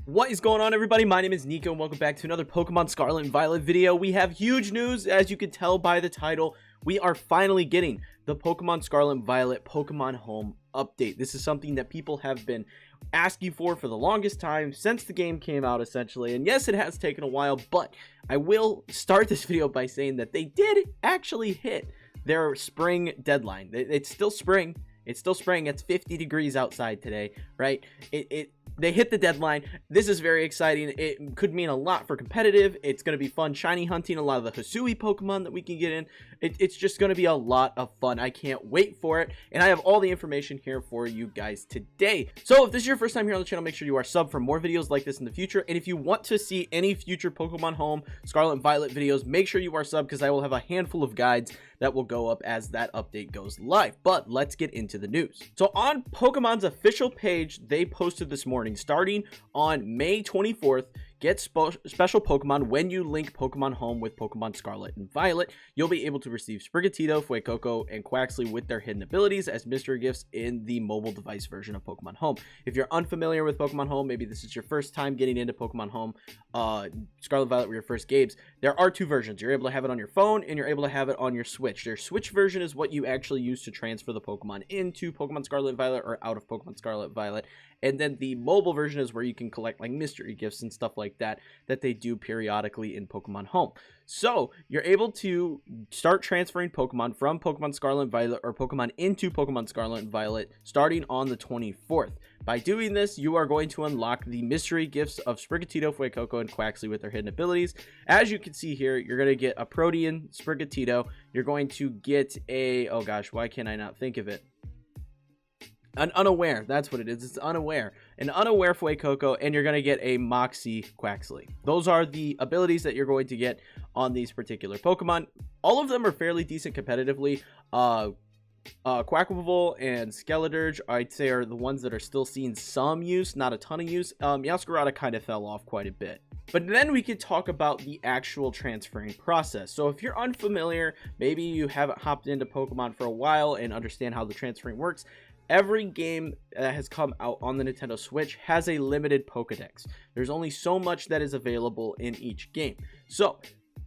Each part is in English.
What is going on, everybody? My name is Nico and welcome back to another Pokemon Scarlet and Violet video. We have huge news, as you can tell by the title. We are finally getting the Pokemon Scarlet and Violet Pokemon Home update. This is something that people have been asking for the longest time, since the game came out, essentially. And yes, it has taken a while, but I will start this video by saying that they did actually hit their spring deadline. It's still spring. It's still spring. It's 50 degrees outside today, right? They hit the deadline. This is very exciting. It could mean a lot for competitive. It's going to be fun shiny hunting a lot of the Hisui Pokemon that we can get in. It's just going to be a lot of fun. I can't wait for it. And I have all the information here for you guys today. So if this is your first time here on the channel, make sure you are subbed for more videos like this in the future. And if you want to see any future Pokemon Home Scarlet and Violet videos, make sure you are subbed, because I will have a handful of guides that will go up as that update goes live. But let's get into the news. So on Pokemon's official page, they posted this morning, starting on May 24th, get special Pokemon when you link Pokemon Home with Pokemon Scarlet and Violet. You'll be able to receive Sprigatito, Fuecoco, and Quaxly with their hidden abilities as mystery gifts in the mobile device version of Pokemon Home. If you're unfamiliar with Pokemon Home, maybe this is your first time getting into Pokemon Home, Scarlet and Violet were your first games, there are two versions. You're able to have it on your phone, and you're able to have it on your Switch. Your Switch version is what you actually use to transfer the Pokemon into Pokemon Scarlet and Violet or out of Pokemon Scarlet and Violet. And then the mobile version is where you can collect like mystery gifts and stuff like that they do periodically in Pokemon Home. So you're able to start transferring Pokemon from Pokemon Scarlet and Violet or Pokemon into Pokemon Scarlet and Violet starting on the 24th. By doing this, you are going to unlock the mystery gifts of Sprigatito, Fuecoco, and Quaxly with their hidden abilities. As you can see here, you're going to get a Protean Sprigatito. You're going to get a, oh gosh, why can't I not think of it? An Unaware, that's what it is. It's Unaware. An Unaware Fuecoco, and you're going to get a Moxie Quaxly. Those are the abilities that you're going to get on these particular Pokemon. All of them are fairly decent competitively. Quackable and Skeledirge, I'd say, are the ones that are still seeing some use, not a ton of use. Meowscarada kind of fell off quite a bit. But then we could talk about the actual transferring process. So if you're unfamiliar, maybe you haven't hopped into Pokemon for a while and understand how the transferring works, every game that has come out on the Nintendo Switch has a limited Pokedex. There's only so much that is available in each game. So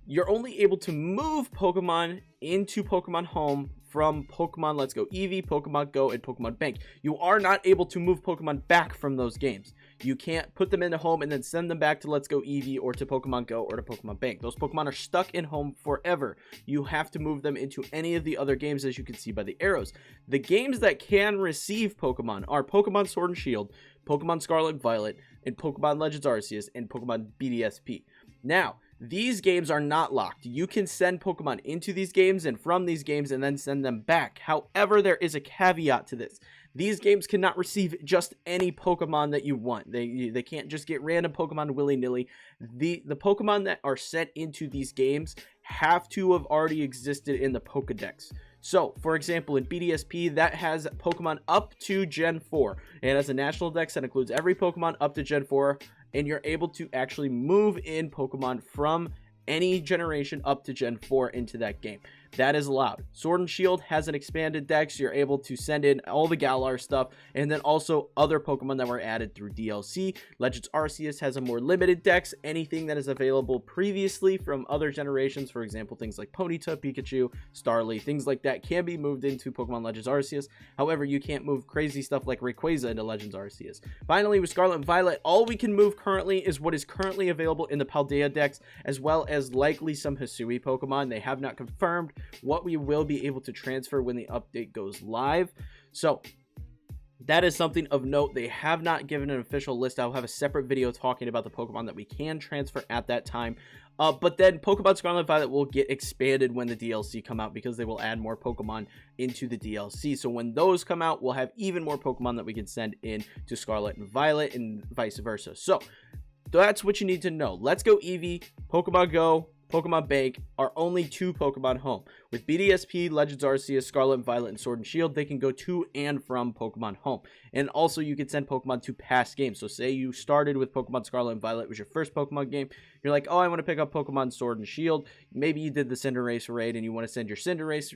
you're only able to move Pokemon into Pokemon Home from Pokemon Let's Go Eevee, Pokemon Go, and Pokemon Bank. You are not able to move Pokemon back from those games. You can't put them into Home and then send them back to Let's Go Eevee or to Pokemon Go or to Pokemon Bank. Those Pokemon are stuck in Home forever. You have to move them into any of the other games, as you can see by the arrows. The games that can receive Pokemon are Pokemon Sword and Shield, Pokemon Scarlet and Violet, and Pokemon Legends Arceus, and Pokemon BDSP. Now, these games are not locked. You can send Pokemon into these games and from these games and then send them back. However, there is a caveat to this. These games cannot receive just any Pokemon that you want. They can't just get random Pokemon willy-nilly. The Pokemon that are sent into these games have to have already existed in the Pokedex. So, for example, in BDSP, that has Pokemon up to Gen 4. It has a national dex that includes every Pokemon up to Gen 4, and you're able to actually move in Pokemon from any generation up to Gen 4 into that game. That is allowed. Sword and Shield has an expanded dex. You're able to send in all the Galar stuff, and then also other Pokemon that were added through DLC. Legends Arceus has a more limited dex. Anything that is available previously from other generations, for example, things like Ponyta, Pikachu, Starly, things like that, can be moved into Pokemon Legends Arceus. However, you can't move crazy stuff like Rayquaza into Legends Arceus. Finally, with Scarlet and Violet, all we can move currently is what is currently available in the Paldea dex, as well as likely some Hisui Pokemon. They have not confirmed what we will be able to transfer when the update goes live. So that is something of note. They have not given an official list. I'll have a separate video talking about the Pokemon that we can transfer at that time. But then Pokemon Scarlet and Violet will get expanded when the DLC come out, because they will add more Pokemon into the DLC. So when those come out, we'll have even more Pokemon that we can send in to Scarlet and Violet and vice versa. So that's what you need to know. Let's Go Eevee, Pokemon Go, Pokemon Bank are only two Pokemon Home. with BDSP, Legends Arceus, Scarlet and Violet, and Sword and Shield, they can go to and from Pokemon Home. And also you can send Pokemon to past games. So say you started with Pokemon Scarlet and Violet, it was your first Pokemon game. You're like, oh, I want to pick up Pokemon Sword and Shield. Maybe you did the Cinderace raid and you want to send your Cinderace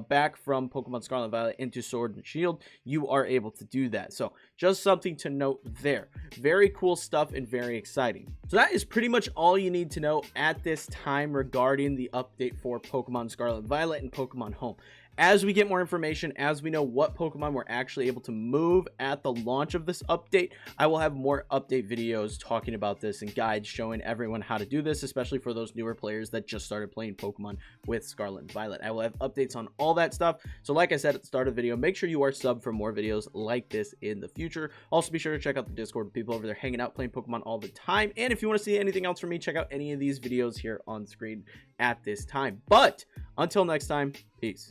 back from Pokemon Scarlet and Violet into Sword and Shield. You are able to do that. So just something to note there. Very cool stuff and very exciting. So that is pretty much all you need to know at this time regarding the update for Pokemon Scarlet and Violet and Pokemon Home. As we get more information, as we know what Pokemon were actually able to move at the launch of this update, I will have more update videos talking about this and guides showing everyone how to do this, especially for those newer players that just started playing Pokemon with Scarlet and Violet. I will have updates on all that stuff. So like I said at the start of the video, make sure you are subbed for more videos like this in the future. Also be sure to check out the Discord with people over there hanging out, playing Pokemon all the time. And if you want to see anything else from me, check out any of these videos here on screen at this time. But until next time, peace.